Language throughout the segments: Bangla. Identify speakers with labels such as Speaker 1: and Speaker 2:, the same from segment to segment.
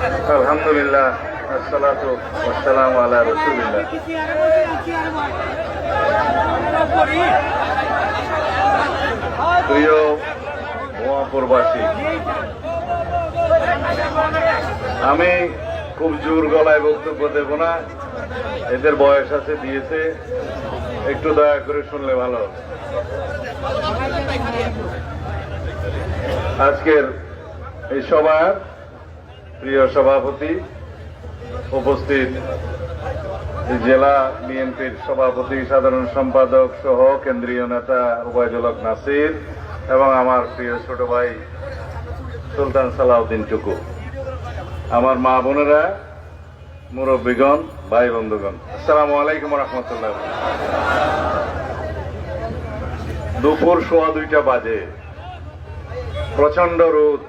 Speaker 1: আলহামদুলিল্লাহ, আসসালাতু ওয়াসসালামু আলা রাসূলিল্লাহ। প্রিয় মহাপুরবাসী, আমি খুব জোর গলায় বক্তব্য দেব না, এদের বয়স আছে, দিয়েছে, একটু দয়া করে শুনলে ভালো। আজকের এই সভার প্রিয় সভাপতি, উপস্থিত জেলা বিএনপির সভাপতি, সাধারণ সম্পাদক সহ কেন্দ্রীয় নেতা ওবায়দুল হক নাসির এবং আমার প্রিয় ছোট ভাই সুলতান সালাউদ্দিন টুকু, আমার মা বোনেরা, মুরব্বীগণ, ভাই বন্ধুগণ, আসসালামু আলাইকুম রহমতুল্লাহ। দুপুর 1:15 বাজে, প্রচন্ড রোদ,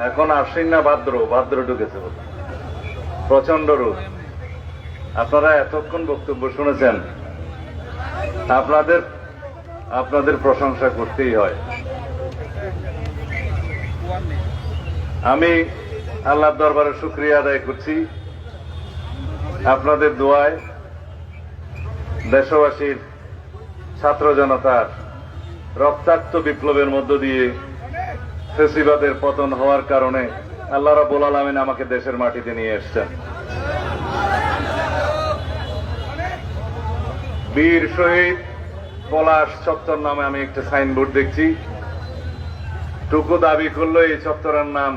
Speaker 1: এখন আশ্বিন না ভাদ্র ঢুকেছে, প্রচন্ড রোদ। আপনারা এতক্ষণ বক্তব্য শুনেছেন, আপনাদের প্রশংসা করতেই হয়। আমি আল্লাহর দরবারে শুকরিয়া আদায় করছি, আপনাদের দোয়ায় দেশবাসীর, ছাত্র জনতার রক্তাক্ত বিপ্লবের মধ্য দিয়ে ফেসিবাদের পতন হওয়ার কারণে আল্লাহ রাব্বুল আলামিন আমাকে দেশের মাটিতে নিয়ে এসেছেন। বীর শহীদ পলাশ চত্বর নামে আমি একটা সাইনবোর্ড দেখছি। টুকু দাবি করলো এই চত্বরের নাম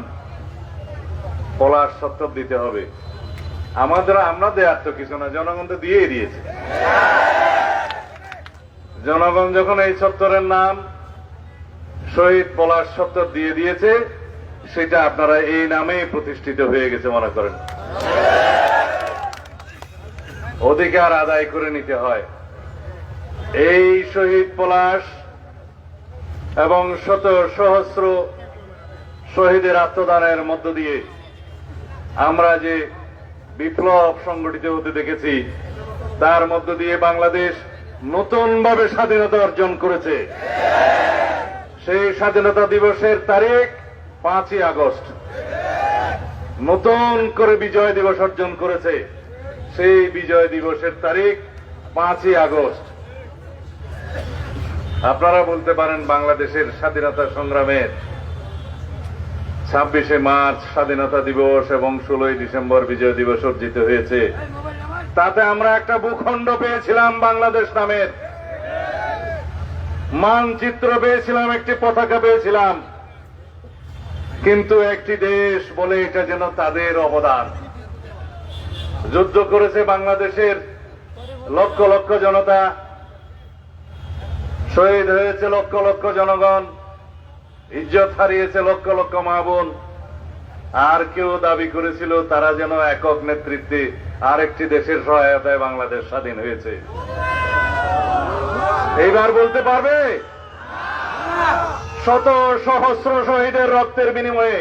Speaker 1: পলাশ চত্বর দিতে হবে। আমরা দেয়ার তো কিছু না, জনগণ তো দিয়েই দিয়েছে। জনগণ যখন এই চত্বরের নাম শহীদ পলাশ চত্বর দিয়ে দিয়েছে, সেটা আপনারা এই নামেই প্রতিষ্ঠিত হয়ে গেছে মনে করেন। অধিকার আদায় করে নিতে হয়। এই শহীদ পলাশ এবং শত সহস্র শহীদের আত্মদানের মধ্য দিয়ে আমরা যে বিপ্লব সংগঠিত হতে দেখেছি, তার মধ্য দিয়ে বাংলাদেশ নতুনভাবে স্বাধীনতা অর্জন করেছে। সেই স্বাধীনতা দিবসের তারিখ 5ই আগস্ট। নতুন করে বিজয় দিবস অর্জন করেছে, সেই বিজয় দিবসের তারিখ 5ই আগস্ট। আপনারা বলতে পারেন বাংলাদেশের স্বাধীনতা সংগ্রামের 26শে মার্চ স্বাধীনতা দিবস এবং 16ই ডিসেম্বর বিজয় দিবস অর্জিত হয়েছে। তাতে আমরা একটা ভূখণ্ড পেয়েছিলাম, বাংলাদেশ নামের মানচিত্র পেয়েছিলাম, একটি পতাকা পেয়েছিলাম, কিন্তু একটি দেশ বলে এটা যেন তাদের অবদান। যুদ্ধ করেছে বাংলাদেশের লক্ষ লক্ষ জনতা, শহীদ হয়েছে লক্ষ লক্ষ জনগণ, ইজ্জত হারিয়েছে লক্ষ লক্ষ মা বোন। আর কেউ দাবি করেছিল তারা যেন একক নেতৃত্বে আরেকটি দেশের সহায়তায় বাংলাদেশ স্বাধীন হয়েছে। এইবার বলতে পারবে শত সহস্র শহীদের রক্তের বিনিময়ে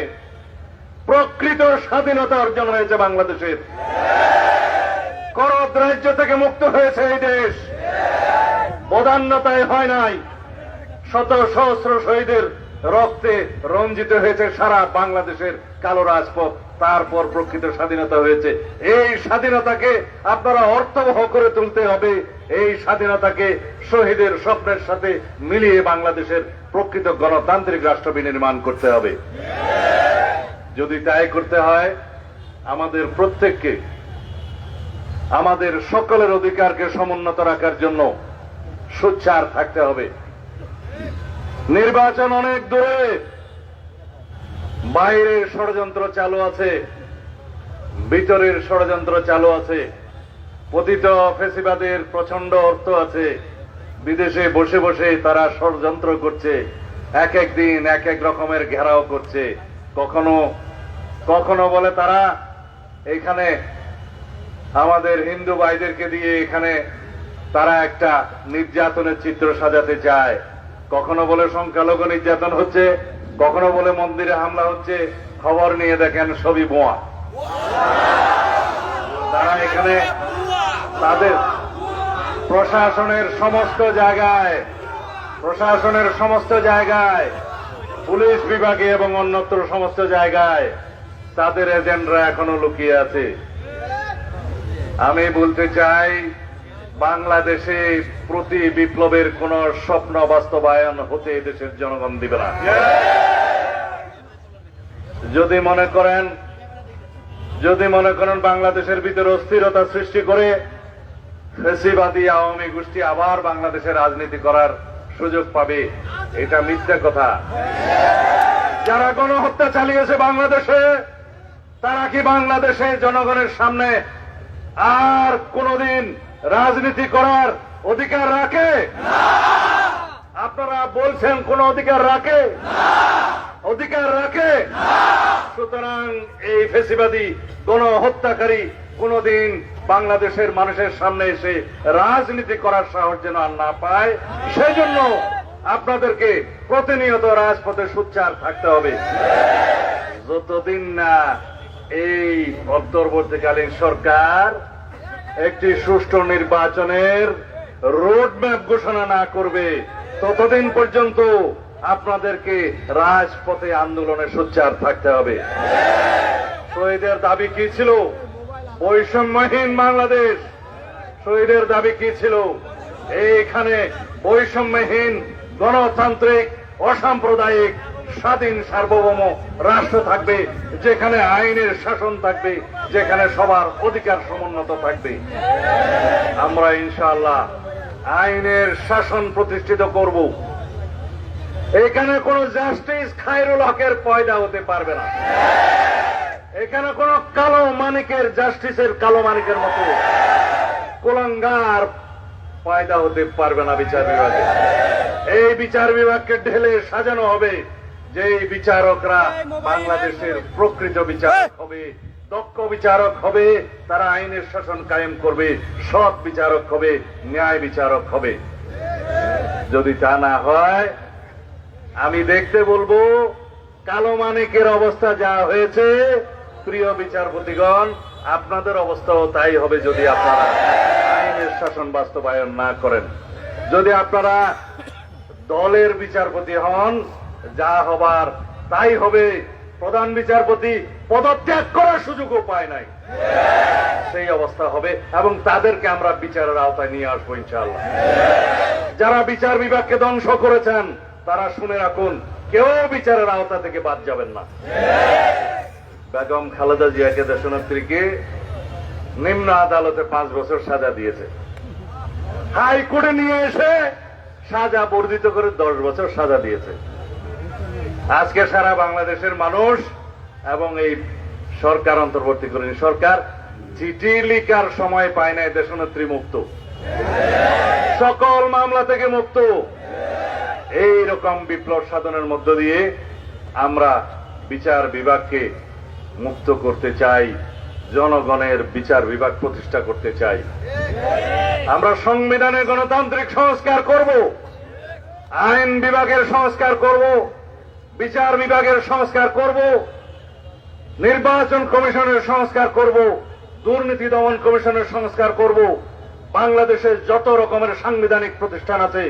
Speaker 1: প্রকৃত স্বাধীনতা অর্জন হয়েছে বাংলাদেশের। করদ রাজ্য থেকে মুক্ত হয়েছে এই দেশ, বদান্যতায় হয় নাই। শত সহস্র শহীদের রক্তে রঞ্জিত হয়েছে সারা বাংলাদেশের কালো রাজপথ, তারপর প্রকৃত স্বাধীনতা হয়েছে। এই স্বাধীনতাকে আপনারা অর্থবহ করে তুলতে হবে, এই স্বাধীনতাকে শহীদের স্বপ্নের সাথে মিলিয়ে বাংলাদেশের প্রকৃত গণতান্ত্রিক রাষ্ট্র বিনির্মাণ করতে হবে। যদি তাই করতে হয়, আমাদের প্রত্যেককে, আমাদের সকলের অধিকারকে সমুন্নত রাখার জন্য সোচ্চার থাকতে হবে। নির্বাচন অনেক দূরে, বাইরের ষড়যন্ত্র চালু আছে, ভিতরের ষড়যন্ত্র চালু আছে। পতিত ফ্যাসিবাদের প্রচন্ড অর্থ আছে, বিদেশে বসে বসে তারা ষড়যন্ত্র করছে, এক এক দিন এক এক রকমের ঘেরাও করছে। কখনো কখনো বলে তারা এখানে আমাদের হিন্দু ভাইদেরকে দিয়ে এখানে তারা একটা নির্যাতনের চিত্র সাজাতে চায়, কখনো বলে সংখ্যালঘু নির্যাতন হচ্ছে, কখনো বলে মন্দিরে হামলা হচ্ছে। খবর নিয়ে দেখেন সবই বোয়া। তারা এখানে তাদের প্রশাসনের সমস্ত জায়গায় পুলিশ বিভাগে এবং অন্যত্র সমস্ত জায়গায় তাদের এজেন্টরা এখনো লুকিয়ে আছে। আমি বলতে চাই, বাংলাদেশে প্রতি বিপ্লবের কোন স্বপ্ন বাস্তবায়ন হতে দেশের জনগণ দিবে না। যদি মনে করেন বাংলাদেশের ভিতরে অস্থিরতা সৃষ্টি করে ফ্যাসিবাদী আওয়ামী গোষ্ঠী আবার বাংলাদেশে রাজনীতি করার সুযোগ পাবে, এটা মিথ্যা কথা। যারা গণহত্যা চালিয়েছে বাংলাদেশে, তারা কি বাংলাদেশে জনগণের সামনে আর কোনদিন রাজনীতি করার অধিকার রাখে? আপনারা বলছেন কোন অধিকার রাখে? অধিকার রাখে? সুতরাং এই ফ্যাসিবাদী গণহত্যাকারী কোনদিন বাংলাদেশের মানুষের সামনে এসে রাজনীতি করার সাহস যেন আর না পায়, সেজন্য আপনাদেরকে প্রতিনিয়ত রাজপথে সোচ্চার থাকতে হবে। যতদিন না এই অন্তর্বর্তীকালীন সরকার একটি সুষ্ঠু নির্বাচনের রোডম্যাপ ঘোষণা না করবে, ততদিন পর্যন্ত আপনাদেরকে রাজপথে আন্দোলনে সোচ্চার থাকতে হবে। শহীদের দাবি কি ছিল? বৈষম্যহীন বাংলাদেশ। শহীদের দাবি কি ছিল? এইখানে বৈষম্যহীন গণতান্ত্রিক অসাম্প্রদায়িক স্বাধীন সার্বভৌম রাষ্ট্র থাকবে, যেখানে আইনের শাসন থাকবে, যেখানে সবার অধিকার সমুন্নত থাকবে। আমরা ইনশাআল্লাহ আইনের শাসন প্রতিষ্ঠিত করব। এখানে কোন জাস্টিস খায়রুল হকের পয়দা হতে পারবে না। এখানে কোন কালো মানিকের জাস্টিসের কালো মানিকের মতো কুলাঙ্গার পয়দা হতে পারবে না বিচার বিভাগে। এই বিচার বিভাগকে ঢেলে সাজানো হবে যে বিচারকরা বাংলাদেশের প্রকৃত বিচারক হবে, দক্ষ বিচারক হবে, তারা আইনের শাসন কায়েম করবে, সৎ বিচারক হবে, ন্যায় বিচারক হবে। যদি তা না হয়, আমি দেখতে বলবো কালো মানিকের অবস্থা যা হয়েছে, প্রিয় বিচারপতিগণ, আপনাদের অবস্থাও তাই হবে যদি আপনারা আইনের শাসন বাস্তবায়ন না করেন। যদি আপনারা দলের বিচারপতি হন, যা হবার তাই হবে। প্রধান বিচারপতি পদত্যাগ করার সুযোগও পায় নাই, সেই অবস্থা হবে এবং তাদেরকে আমরা বিচারের আওতায় নিয়ে আসবো ইনশাআল্লাহ। যারা বিচার বিভাগকে ধ্বংস করেছেন, তারা শুনে রাখুন, কেউ বিচারের আওতা থেকে বাদ যাবেন না। বেগম খালেদা জিয়াকে দেশনেত্রীকে নিম্ন আদালতে 5 বছর সাজা দিয়েছে। হাইকোর্টে নিয়ে এসে সাজা বর্ধিত করে 10 বছর সাজা দিয়েছে। আজকে সারা বাংলাদেশের মানুষ এবং এই সরকার, অন্তর্বর্তীকালীন সরকার, চিঠি লিখার সময় পায় নাই। দেশনেত্রী মুক্ত, সকল মামলা থেকে মুক্ত। এই রকম বিপ্লব সাধনের মধ্য দিয়ে আমরা বিচার বিভাগকে মুক্ত করতে চাই, জনগণের বিচার বিভাগ প্রতিষ্ঠা করতে চাই। আমরা সংবিধানে গণতান্ত্রিক সংস্কার করব, আইন বিভাগের সংস্কার করব, বিচার বিভাগের সংস্কার করব, নির্বাচন কমিশনের সংস্কার করব, দুর্নীতি দমন কমিশনের সংস্কার করব। বাংলাদেশের যত রকমের সাংবিধানিক প্রতিষ্ঠান আছে,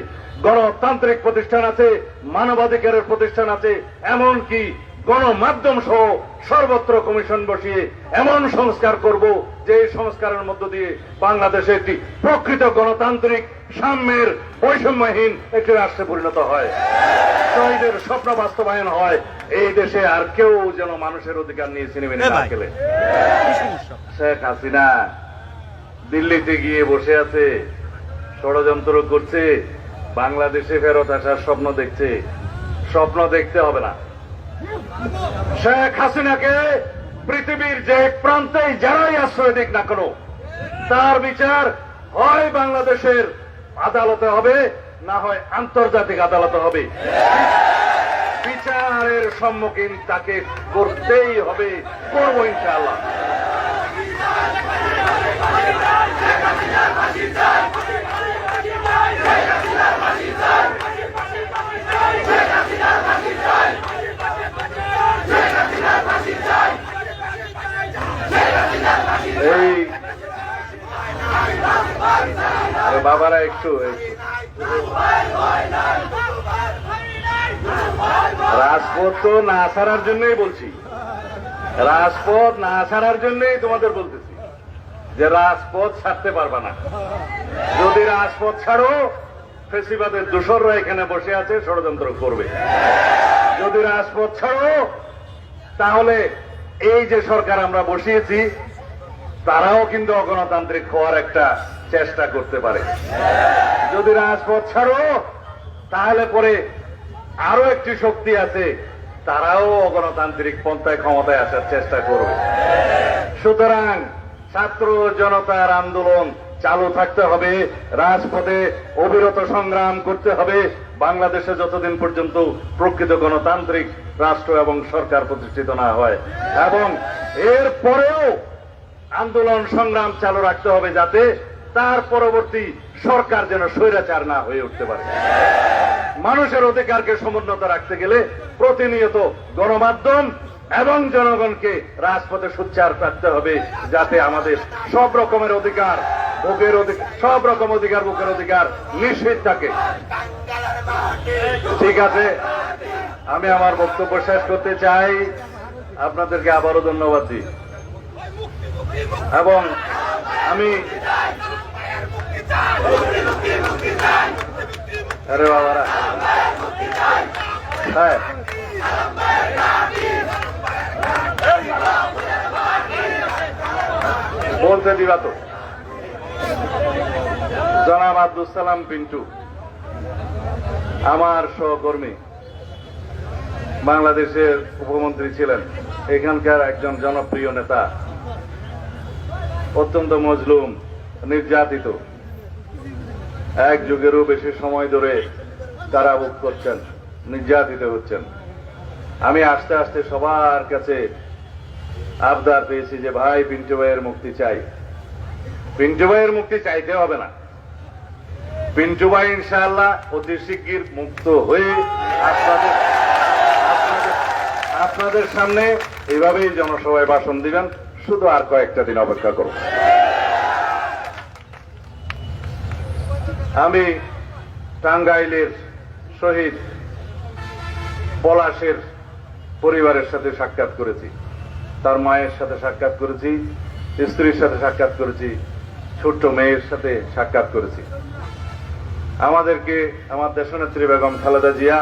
Speaker 1: গণতান্ত্রিক প্রতিষ্ঠান আছে, মানবাধিকারের প্রতিষ্ঠান আছে, এমনকি গণমাধ্যম সহ সর্বত্র কমিশন বসিয়ে এমন সংস্কার করব যে সংস্কারের মধ্য দিয়ে বাংলাদেশে একটি প্রকৃত গণতান্ত্রিক সাম্যের বৈষম্যহীন একটি রাষ্ট্রে পরিণত হয়, শহীদের স্বপ্ন বাস্তবায়ন হয়। এই দেশে আর কেউ যেন মানুষের অধিকার নিয়ে সিনেমা না খেলে। শেখ হাসিনা দিল্লিতে গিয়ে বসে আছে, ষড়যন্ত্র করছে, বাংলাদেশে ফেরত আসার স্বপ্ন দেখছে। স্বপ্ন দেখতে হবে না। শেখ হাসিনাকে পৃথিবীর যে প্রান্তেই যারাই আশ্রয় দিক না কেন, তার বিচার হয় বাংলাদেশের আদালতে হবে, না হয় আন্তর্জাতিক আদালতে হবে। বিচারের সম্মুখীন তাকে করতেই হবে, করবো ইনশাআল্লাহ। এই বাবারা একটু রাজপথ তো না ছাড়ার জন্যই বলছি। রাজপথ না ছাড়ার জন্যই তোমাদের বলতেছি যে রাজপথ ছাড়তে পারবা না। যদি রাজপথ ছাড়ো, ফেসিবাদের দোসররা এখানে বসে আছে, ষড়যন্ত্র করবে। যদি রাজপথ ছাড়ো, তাহলে এই যে সরকার আমরা বসিয়েছি, তারাও কিন্তু অগণতান্ত্রিক হওয়ার একটা চেষ্টা করতে পারে। যদি রাজপথ ছাড়ো, তাহলে পরে আরো একটি শক্তি আছে, তারাও অগণতান্ত্রিক পন্থায় ক্ষমতায় আসার চেষ্টা করবে। সুতরাং ছাত্র জনতার আন্দোলন চালু থাকতে হবে, রাজপথে অবিরত সংগ্রাম করতে হবে, বাংলাদেশে যতদিন পর্যন্ত প্রকৃত গণতান্ত্রিক রাষ্ট্র এবং সরকার প্রতিষ্ঠিত না হয়। এবং এর পরেও আন্দোলন সংগ্রাম চালু রাখতে হবে, যাতে তার পরবর্তী সরকার যেন স্বৈরাচার না হয়ে উঠতে পারে। মানুষের অধিকারকে সমুন্নত রাখতে গেলে প্রতিনিয়ত গণমাধ্যম এবং জনগণকে রাজপথে সোচ্চার রাখতে হবে, যাতে আমাদের সব রকমের অধিকার, ভোগের অধিকার, সব রকম অধিকার, ভোগের অধিকার নিশ্চিত থাকে। ঠিক আছে, আমি আমার বক্তব্য শেষ করতে চাই। আপনাদেরকে আবারও ধন্যবাদ দিই। এবং আমি আরে বাবারা, হ্যাঁ, বলতে দিবা তো। জনাব আব্দুল সালাম পিন্টু আমার সহকর্মী, বাংলাদেশের উপমন্ত্রী ছিলেন, এখানকার একজন জনপ্রিয় নেতা, অত্যন্ত মজলুম, নির্যাতিত, এক যুগেরও বেশি সময় ধরে কারাভোগ করছেন, নির্যাতিত হচ্ছেন। আমি আস্তে আস্তে সবার কাছে আবদার পেয়েছি যে ভাই, পিন্টু ভাইয়ের মুক্তি চাই। পিন্টু ভাইয়ের মুক্তি চাইতে হবে না, পিন্টু ভাই ইনশাআল্লাহ অতি শিগগির মুক্ত হয়ে আপনাদের সামনে এইভাবেই জনসভায় ভাষণ দিবেন। শুধু আর কয়েকটা দিন অপেক্ষা করুন। আমি টাঙ্গাইলের শহীদ পলাশের পরিবারের সাথে সাক্ষাৎ করেছি, তার মায়ের সাথে সাক্ষাৎ করেছি, স্ত্রীর সাথে সাক্ষাৎ করেছি, ছোট্ট মেয়ের সাথে সাক্ষাৎ করেছি। আমাদেরকে আমার দেশনেত্রী বেগম খালেদা জিয়া,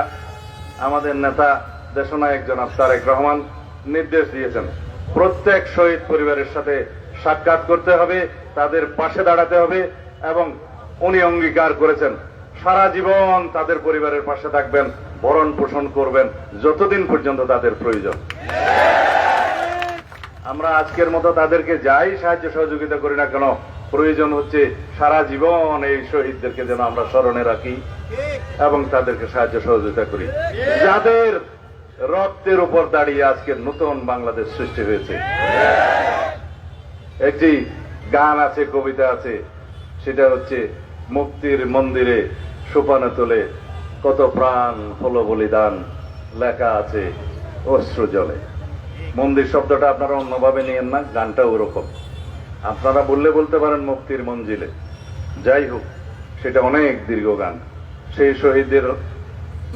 Speaker 1: আমাদের নেতা দেশনায়ক জনাব তারেক রহমান নির্দেশ দিয়েছেন, প্রত্যেক শহীদ পরিবারের সাথে সাক্ষাৎ করতে হবে, তাদের পাশে দাঁড়াতে হবে। এবং উনি অঙ্গীকার করেছেন সারা জীবন তাদের পরিবারের পাশে থাকবেন, ভরণ পোষণ করবেন, যতদিন পর্যন্ত তাদের প্রয়োজন। আমরা আজকের মতো তাদেরকে যাই সাহায্য সহযোগিতা করি না কেন, প্রয়োজন হচ্ছে সারা জীবন এই শহীদদেরকে যেন আমরা স্মরণে রাখি এবং তাদেরকে সাহায্য সহযোগিতা করি, যাদের রক্তের উপর দাঁড়িয়ে আজকের নতুন বাংলাদেশ সৃষ্টি হয়েছে। একটি গান আছে, কবিতা আছে, সেটা হচ্ছে মুক্তির মন্দিরে সোপানে তোলে কত প্রাণ হলো বলিদান, লেখা আছে অশ্রু জলে। মন্দির শব্দটা আপনারা অন্যভাবে নিয়েন না, গানটা ওরকম। আপনারা বললে বলতে পারেন মুক্তির মঞ্জিলে, যাই হোক, সেটা অনেক দীর্ঘ গান। সেই শহীদদের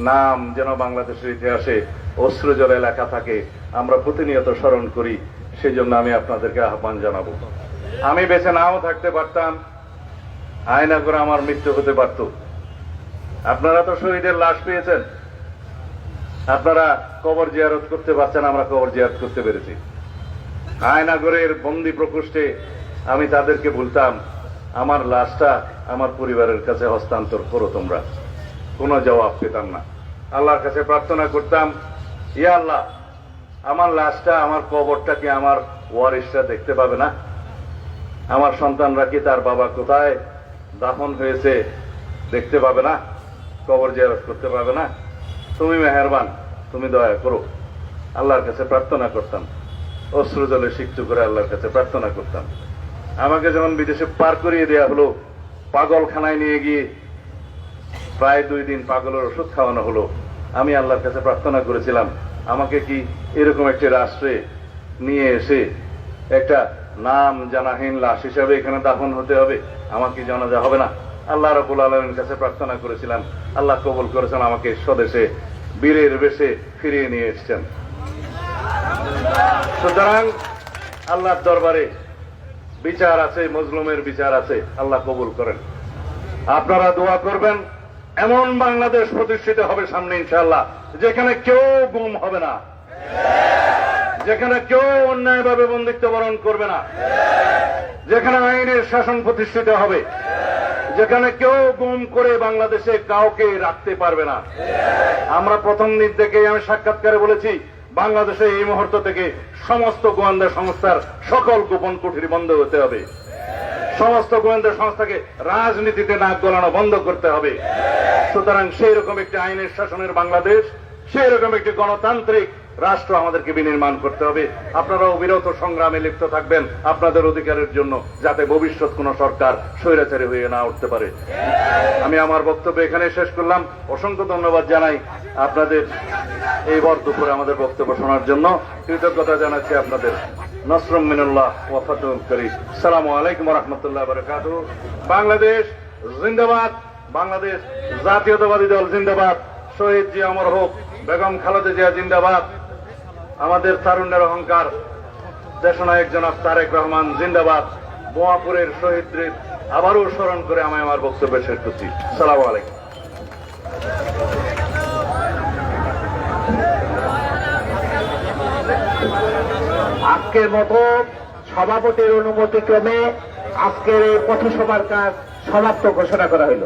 Speaker 1: নাম যেন বাংলাদেশের ইতিহাসে অশ্রু জলে লেখা থাকে, আমরা প্রতিনিয়ত স্মরণ করি। সেই জন্য আমি আপনাদেরকে আহ্বান জানাবো। আমি বেঁচে নাও থাকতে পারতাম, আয়না করে আমার মৃত্যু হতে পারত। আপনারা তো শহীদের লাশ পেয়েছেন, আপনারা কবর জিয়ারত করতে পারছেন, আমরা কবর জিয়ারত করতে পেরেছি। আয়নাগরের বন্দি প্রকোষ্ঠে আমি তাদেরকে বলতাম, আমার লাশটা আমার পরিবারের কাছে হস্তান্তর করো তোমরা। কোনো জবাব পেতাম না। আল্লাহর কাছে প্রার্থনা করতাম, ইয়া আল্লাহ, আমার লাশটা, আমার কবরটা কি আমার ওয়ারিসরা দেখতে পাবে না? আমার সন্তানরা কি তার বাবা কোথায় দাফন হয়েছে দেখতে পাবে না? কবর জিয়ারত করতে পাবে না? তুমি মেহেরবান, তুমি দয়া করো। আল্লাহর কাছে প্রার্থনা করতাম, অশ্রু জলে সিক্ত করে আল্লাহর কাছে প্রার্থনা করতাম। আমাকে যখন বিদেশে পার করিয়ে দেয়া হলো, পাগলখানায় নিয়ে গিয়ে প্রায় 2 দিন পাগলের ওষুধ খাওয়ানো হলো, আমি আল্লাহর কাছে প্রার্থনা করেছিলাম, আমাকে কি এরকম একটি রাষ্ট্রে নিয়ে এসে একটা নাম জানাহীন লাশ হিসাবে এখানে দাফন হতে হবে? আমাকে জানাজা হবে না? আল্লাহ রাব্বুল আলামিনের কাছে প্রার্থনা করেছিলাম, আল্লাহ কবুল করেছেন, আমাকে স্বদেশে বীরের বেশে ফিরিয়ে নিয়ে এসেছেন। সুতরাং আল্লাহর দরবারে বিচার আছে, মজলুমের বিচার আছে, আল্লাহ কবুল করেন। আপনারা দোয়া করবেন, এমন বাংলাদেশ প্রতিষ্ঠিত হবে সামনে ইনশাআল্লাহ, যেখানে কেউ গুম হবে না, যেখানে কেউ অন্যায়ভাবে বন্দিত্ব বরণ করবে না, যেখানে আইনের শাসন প্রতিষ্ঠিত হবে, যেখানে কেউ গুম করে বাংলাদেশে কাউকে রাখতে পারবে না। আমরা প্রথম দিন থেকে আমি সাক্ষাৎকারে বলেছি, বাংলাদেশে এই মুহূর্ত থেকে সমস্ত গোয়েন্দা সংস্থার সকল গোপন কুঠির বন্ধ হতে হবে, সমস্ত গোয়েন্দা সংস্থাকে রাজনীতিতে নাক গলানো বন্ধ করতে হবে। সুতরাং সেই রকম একটি আইনের শাসনের বাংলাদেশ, সেই রকম একটি গণতান্ত্রিক রাষ্ট্র আমাদেরকে বিনির্মাণ করতে হবে। আপনারাও বিরত সংগ্রামে লিপ্ত থাকবেন আপনাদের অধিকারের জন্য, যাতে ভবিষ্যৎ কোন সরকার স্বৈরাচারী হয়ে না উঠতে পারে। আমি আমার বক্তব্য এখানে শেষ করলাম। অসংখ্য ধন্যবাদ জানাই আপনাদের এই ভর দুপুরে আমাদের বক্তব্য শোনার জন্য। কৃতজ্ঞতা জানাচ্ছি আপনাদের। নসরুম মিনাল্লাহ ওয়া ফাতুহুল করিম। আসসালামু আলাইকুম ওয়া রাহমাতুল্লাহি ওয়া বারাকাতুহু। বাংলাদেশ জিন্দাবাদ, বাংলাদেশ জাতীয়তাবাদী দল জিন্দাবাদ, শহীদ জিয়া অমর হোক, বেগম খালেদা জিয়া জিন্দাবাদ, আমাদের তারুণ্যের অহংকার দেশনায়ক জনাব তারেক রহমান জিন্দাবাদ। বোয়াপুরের শহীদদের আবারও স্মরণ করে আমি আমার বক্তব্য শেষ করছি। আসসালামু আলাইকুম।
Speaker 2: আজকের মতো সভাপতির অনুমতিক্রমে আজকের এই পথসভার কাজ সমাপ্ত ঘোষণা করা হইল।